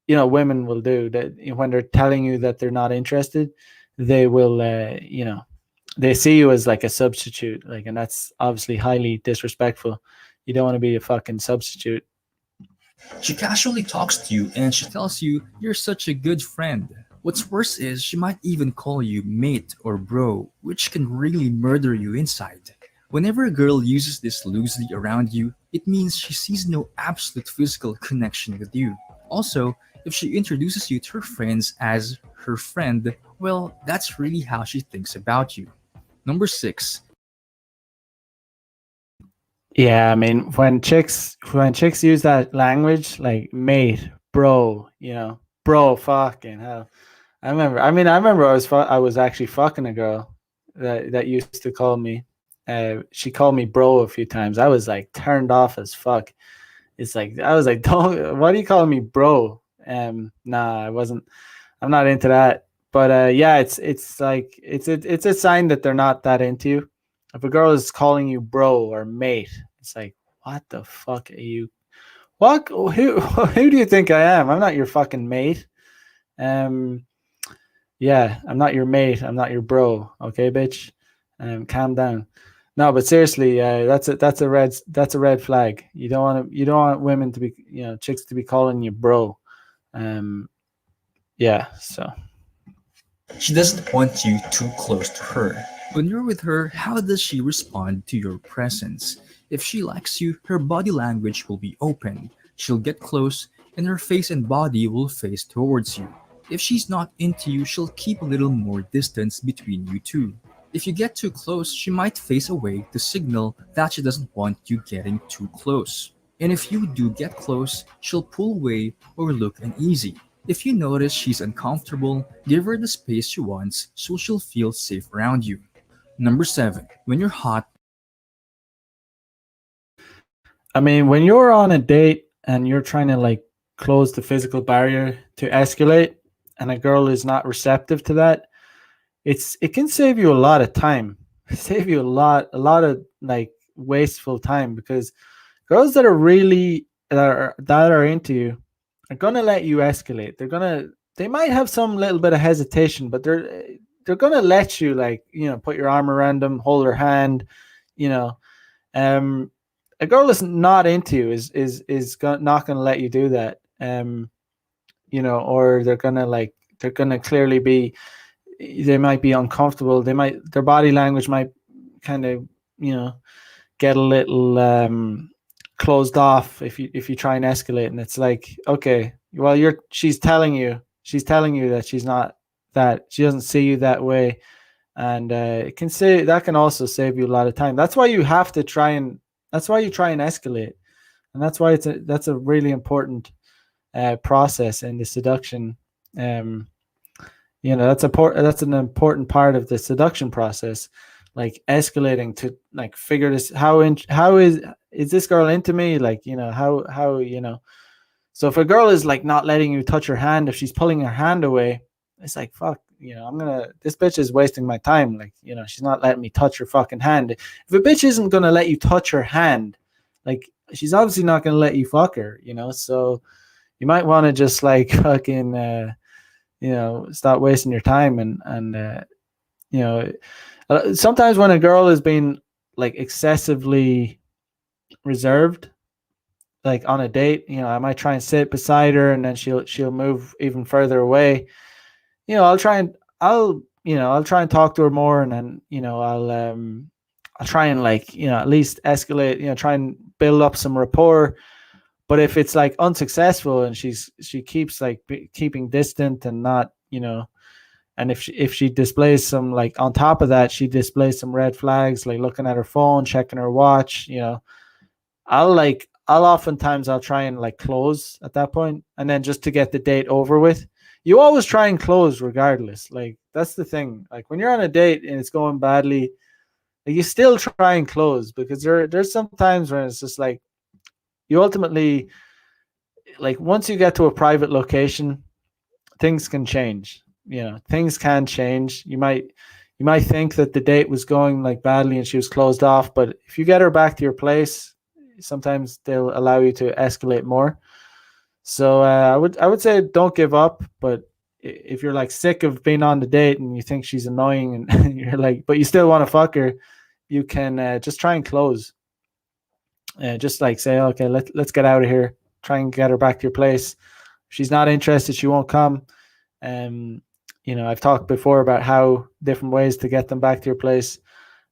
women will do, that when they're telling you that they're not interested, they will they see you as like a substitute, like, and that's obviously highly disrespectful. You don't want to be a fucking substitute. She casually talks to you and she tells you you're such a good friend. What's worse is she might even call you mate or bro, which can really murder you inside. Whenever a girl uses this loosely around you, it means she sees no absolute physical connection with you. Also, if she introduces you to her friends as her friend, well, that's really how she thinks about you. Number 6. Yeah, I mean, when chicks use that language, like mate, bro, bro, fucking hell. I remember I was actually fucking a girl, that used to call me. She called me bro a few times. I was like turned off as fuck. It's like I was like, don't. Why do you call me bro? Nah, I wasn't. I'm not into that. But yeah, it's like it's a sign that they're not that into you. If a girl is calling you bro or mate, it's like, what the fuck are you? What? Who do you think I am? I'm not your fucking mate. Um, yeah, I'm not your mate. I'm not your bro. Okay, bitch. Calm down. No, but seriously, that's a red flag. You don't want women to be chicks to be calling you bro. Um, yeah. So She doesn't want you too close to her. When you're with her, how does she respond to your presence? If she likes you, her body language will be open. She'll get close, and her face and body will face towards you. If she's not into you, she'll keep a little more distance between you two. If you get too close, she might face away to signal that she doesn't want you getting too close. And if you do get close, she'll pull away or look uneasy. If you notice she's uncomfortable, give her the space she wants so she'll feel safe around you. Number 7. When you're hot, I mean, when you're on a date and you're trying to like close the physical barrier to escalate, and a girl is not receptive to that, it can save you a lot of time. Save you a lot of like wasteful time, because girls that are really that are into you are gonna let you escalate. They might have some little bit of hesitation, but they're gonna let you, like, put your arm around them, hold her hand, you know. Um, a girl that's not into you not gonna let you do that. Or they're gonna clearly be, they might be uncomfortable. Their body language might kind of, you know, get a little closed off if you try and escalate. And it's like, okay, well, she's telling you that she's not, that she doesn't see you that way. And it can say that can also save you a lot of time. That's why you have to try and that's why you try and escalate. And that's why that's a really important process in the seduction. um that's an important part of the seduction process, like escalating to like figure this, how is this girl into me, like, how. So if a girl is like not letting you touch her hand, if she's pulling her hand away, it's like, fuck, this bitch is wasting my time, like, she's not letting me touch her fucking hand. If a bitch isn't gonna let you touch her hand, like, she's obviously not gonna let you fuck her, so you might want to just like fucking stop wasting your time. And you know sometimes when a girl is being like excessively reserved, like on a date, I might try and sit beside her, and then she'll move even further away. I'll try and talk to her more, and then I'll try and, like, at least escalate, try and build up some rapport. But if it's like unsuccessful and she keeps like keeping distant and not, and if she displays some, like, on top of that, she displays some red flags, like looking at her phone, checking her watch, I'll try and like close at that point, and then just to get the date over with. You always try and close regardless. Like, that's the thing. Like, when you're on a date and it's going badly, like, you still try and close, because there's some times when it's just like, you ultimately, like, once you get to a private location, things can change. Things can change. You might think that the date was going like badly and she was closed off, but if you get her back to your place, sometimes they'll allow you to escalate more. So I would say don't give up. But if you're like sick of being on the date and you think she's annoying, and you're like, but you still want to fuck her, you can just try and close. Just like say, okay, let's get out of here. Try and get her back to your place. If she's not interested, she won't come. I've talked before about how different ways to get them back to your place.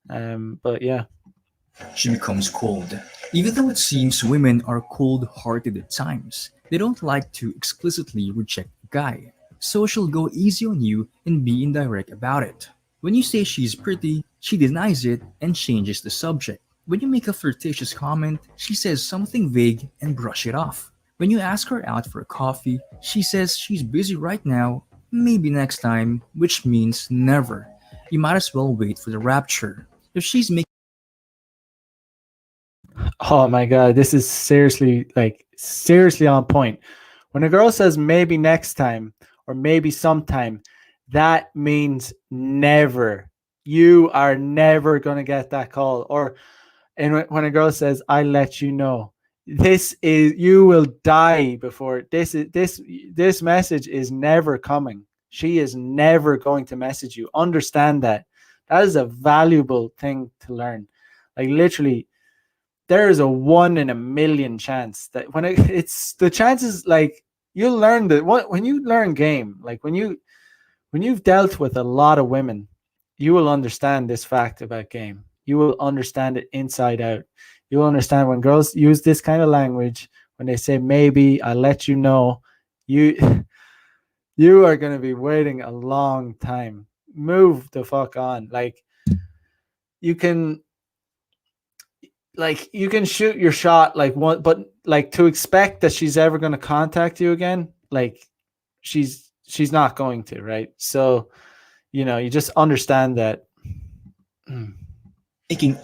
But yeah. she becomes cold. Even though it seems women are cold hearted at times, they don't like to explicitly reject a guy. So she'll go easy on you and be indirect about it. When you say she's pretty, she denies it and changes the subject. When you make a flirtatious comment, she says something vague and brush it off. When you ask her out for a coffee, she says she's busy right now, maybe next time, which means never. You might as well wait for the rapture. If she's making Oh my god, this is seriously on point. When a girl says maybe next time or maybe sometime, that means never. You are never going to get that call. Or and when a girl says I let you know, this is you will die before this message is never coming. She is never going to message you. Understand that. That is a valuable thing to learn. Like literally there is a 1 in a million chance that when it's the chances like you'll learn that when you learn game, like when you've dealt with a lot of women, you will understand this fact about game. You will understand it inside out. You will understand when girls use this kind of language, when they say maybe I'll let you know, you you are going to be waiting a long time. Move the fuck on. You can you can shoot your shot like one, but like to expect that she's ever going to contact you again, like she's not going to, right? So you just understand that. Mm.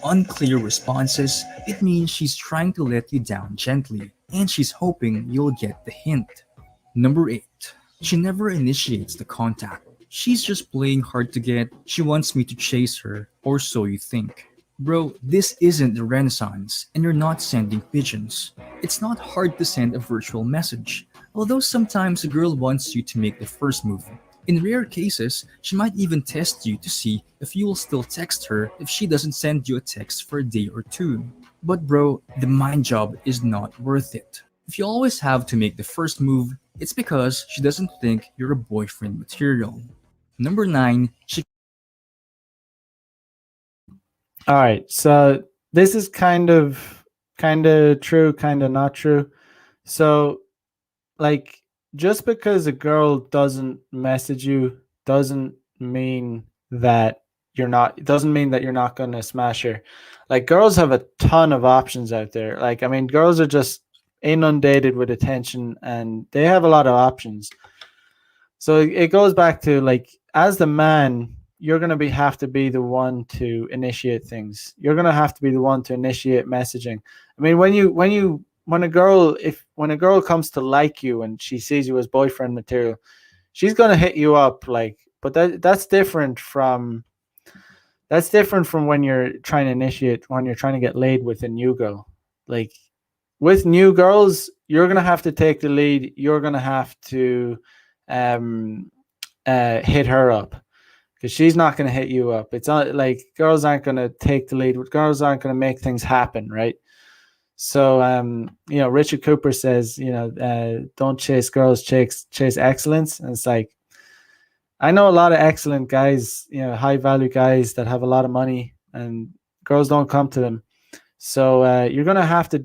unclear responses, it means she's trying to let you down gently, and she's hoping you'll get the hint. Number 8. She never initiates the contact. She's just playing hard to get. She wants me to chase her, or so you think. Bro, this isn't the Renaissance, and you're not sending pigeons. It's not hard to send a virtual message, although sometimes a girl wants you to make the first move. In rare cases, she might even test you to see if you will still text her if she doesn't send you a text for a day or two. But bro, the mind job is not worth it. If you always have to make the first move, it's because she doesn't think you're a boyfriend material. Number 9, she All right, so this is kind of true, kind of not true. So like just because a girl doesn't message you doesn't mean that you're not going to smash her. Like girls have a ton of options out there. Like I mean girls are just inundated with attention and they have a lot of options. So it goes back to like as the man, you're gonna be have to be the one to initiate things. You're gonna have to be the one to initiate messaging. I mean, when a girl comes to like you and she sees you as boyfriend material, she's gonna hit you up like. But that's different from when you're trying to initiate when you're trying to get laid with a new girl. Like with new girls, you're gonna have to take the lead. You're gonna have to um hit her up because she's not going to hit you up. It's not like girls aren't going to take the lead. Girls aren't going to make things happen, right? So, Richard Cooper says, don't chase girls, chase excellence. And it's like, I know a lot of excellent guys, high value guys that have a lot of money, and girls don't come to them. So you're gonna have to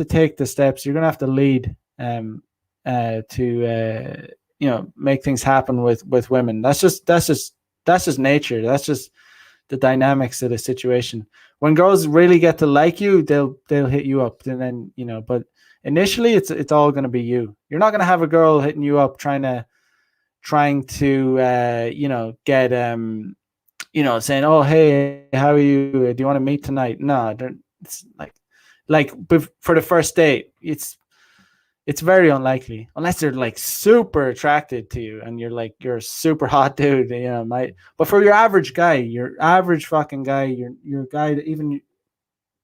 take the steps. You're gonna have to lead to make things happen with women. That's just nature. That's just the dynamics of the situation. When girls really get to like you, they'll hit you up, and then But initially, it's all gonna be you. You're not gonna have a girl hitting you up trying to get saying, oh hey, how are you, do you want to meet tonight? No, it's for the first date, it's very unlikely unless they're like super attracted to you and you're a super hot dude, might. But for your average guy, your average fucking guy, your guy that even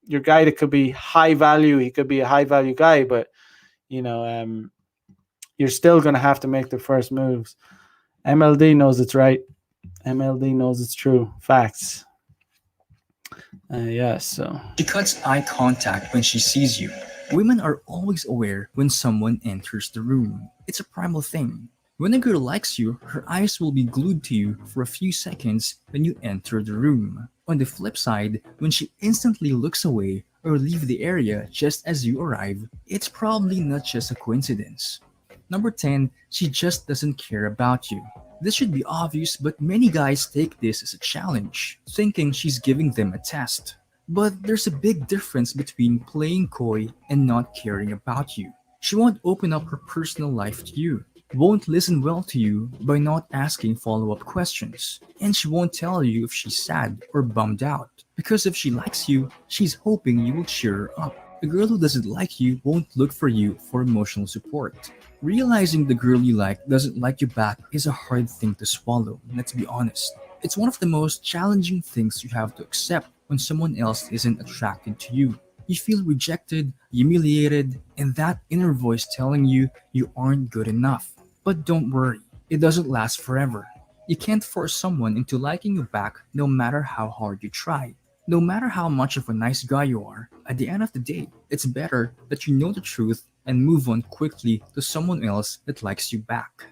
your guy that could be high value, he could be a high value guy, but you're still gonna have to make the first moves. MLD knows it's right. MLD knows it's true. Facts. Yeah, so. She cuts eye contact when she sees you. Women are always aware when someone enters the room. It's a primal thing. When a girl likes you, her eyes will be glued to you for a few seconds when you enter the room. On the flip side, when she instantly looks away or leave the area just as you arrive, it's probably not just a coincidence. Number 10, she just doesn't care about you. This should be obvious, but many guys take this as a challenge, thinking she's giving them a test. But there's a big difference between playing coy and not caring about you. She won't open up her personal life to you. won't listen well to you by not asking follow-up questions, and she won't tell you if she's sad or bummed out. Because if she likes you, she's hoping you will cheer her up. A girl who doesn't like you won't look for you for emotional support. Realizing the girl you like doesn't like you back is a hard thing to swallow, let's be honest. It's one of the most challenging things you have to accept when someone else isn't attracted to you. You feel rejected, humiliated, and that inner voice telling you you aren't good enough. But don't worry, it doesn't last forever. You can't force someone into liking you back no matter how hard you try. No matter how much of a nice guy you are, at the end of the day, it's better that you know the truth and move on quickly to someone else that likes you back.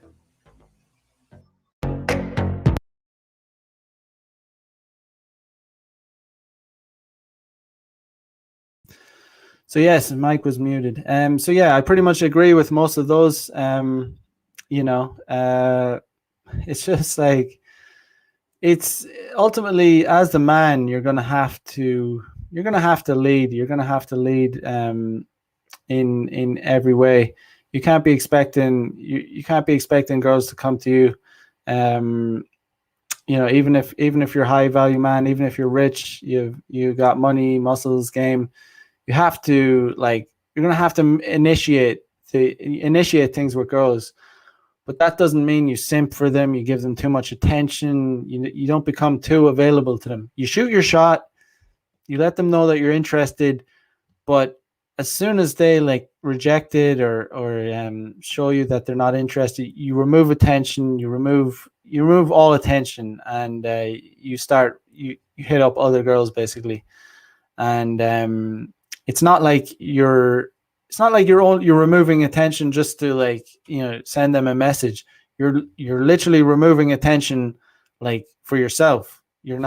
So yes, Mike was muted. So yeah, I pretty much agree with most of those. You know, it's just like it's ultimately as the man, you're gonna have to lead. You're gonna have to lead in every way. You can't be expecting girls to come to you. You know, even if you're a high value man, even if you're rich, you got money, muscles, game. You have to like you're gonna have to initiate things with girls, but that doesn't mean you simp for them. You give them too much attention. You don't become too available to them. You shoot your shot. You let them know that you're interested, but as soon as they like reject it or show you that they're not interested, you remove attention. You remove all attention, and you hit up other girls basically, and it's not like you're removing attention just to like send them a message. You're literally removing attention like for yourself. You're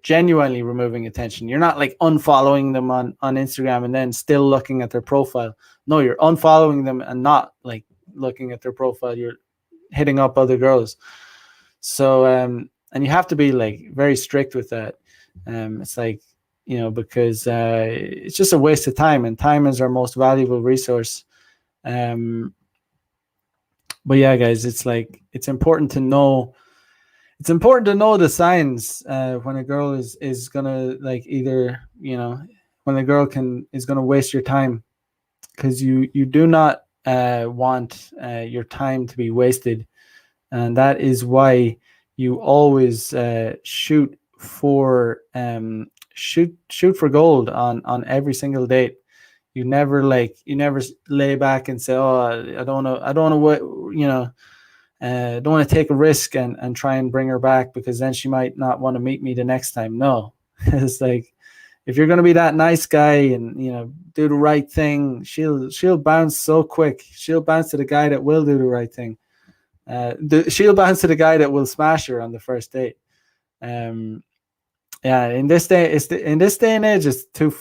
genuinely removing attention. You're not like unfollowing them on Instagram and then still looking at their profile. No, you're unfollowing them and not like looking at their profile. You're hitting up other girls. So and you have to be like very strict with that. It's like because it's just a waste of time, and time is our most valuable resource. But yeah, guys, it's important to know. It's important to know the signs when a girl is gonna like either when a girl is gonna waste your time, because you do not want your time to be wasted, and that is why you always shoot for gold on every single date. You never lay back and say, oh, I don't want to take a risk and try and bring her back because then she might not want to meet me the next time. No. It's like, if you're going to be that nice guy and do the right thing, she'll bounce so quick. She'll bounce to the guy that will do the right thing. She'll bounce to the guy that will smash her on the first date. Yeah, in this day and age, it's too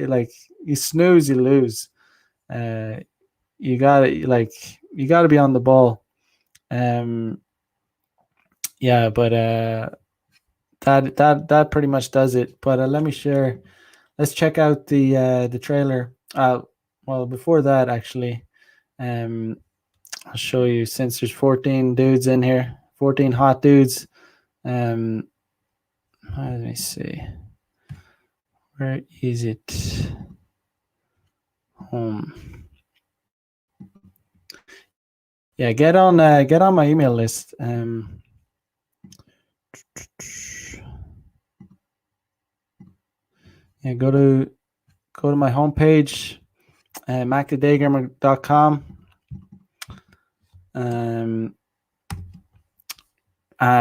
like you snooze, you lose. You gotta be on the ball. Yeah, but that pretty much does it. But let me share. Let's check out the trailer. Well, before that, actually, I'll show you, since there's 14 dudes in here, 14 hot dudes. Let me see. Where is it? Home. Yeah, get on my email list. Yeah, go to my homepage, macthedaygamer.com.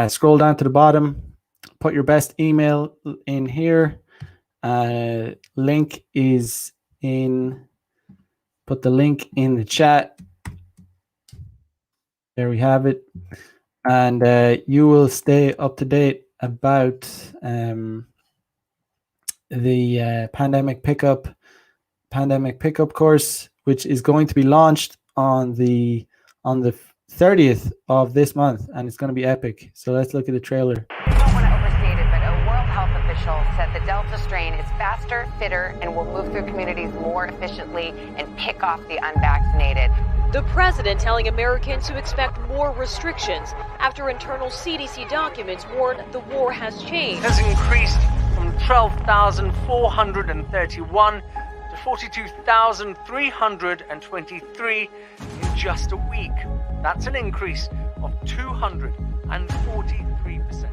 Scroll down to the bottom. Put your best email in here. Link is in. Put the link in the chat. There we have it, and you will stay up to date about the pandemic pickup course, which is going to be launched on the 30th of this month, and it's going to be epic. So let's look at the trailer. I don't want to overstate it, but a World Health official said the Delta strain is faster, fitter, and will move through communities more efficiently and pick off the unvaccinated. The The president telling Americans to expect more restrictions after internal CDC documents warn the war has changed. Has increased from 12,431 to 42,323 in just a week. That's an increase of 243%.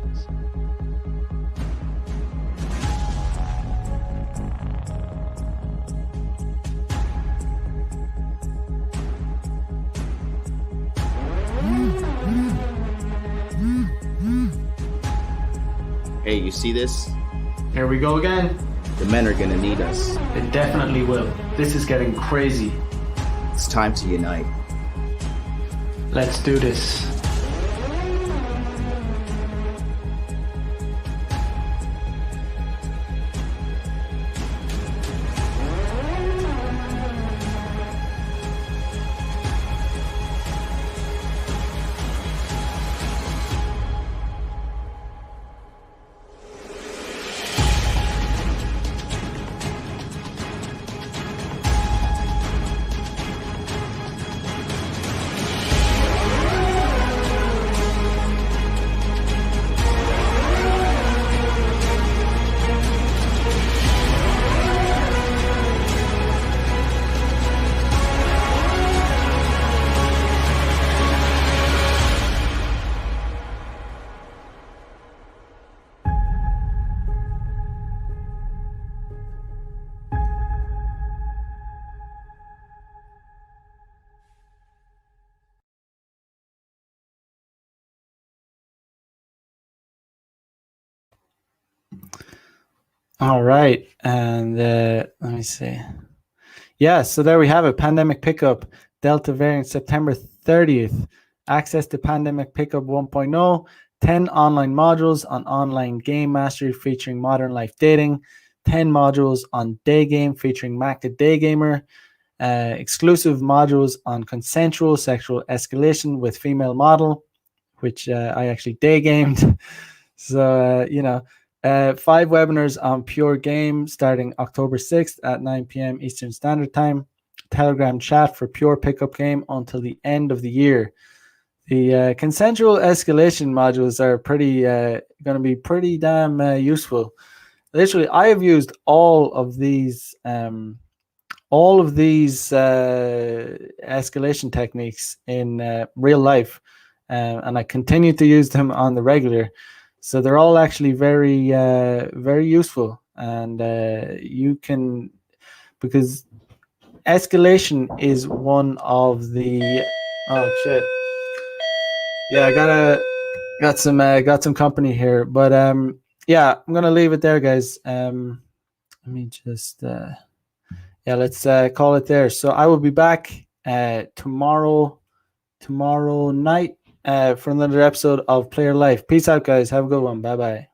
Hey, you see this? Here we go again. The men are gonna need us. It definitely will. This is getting crazy. It's time to unite. Let's do this. All right. And let me see. Yeah, so there we have it. Pandemic Pickup, Delta variant, September 30th. Access to Pandemic Pickup 1.0, 10 online modules on online game mastery featuring modern life dating, 10 modules on day game featuring Mac the Day Gamer, exclusive modules on consensual sexual escalation with female model, which I actually day gamed. So, 5 webinars on Pure Game starting October 6th at 9 p.m. Eastern Standard Time. Telegram chat for Pure Pickup Game until the end of the year. The consensual escalation modules are going to be pretty damn useful. Literally, I have used all of these escalation techniques in real life, and I continue to use them on the regular. So they're all actually very, very useful, and you can, because escalation is one of the. Oh shit! Yeah, got some company here, but yeah, I'm gonna leave it there, guys. Let me just let's call it there. So I will be back tomorrow night for another episode of Player Life. Peace out, guys. Have a good one. Bye bye.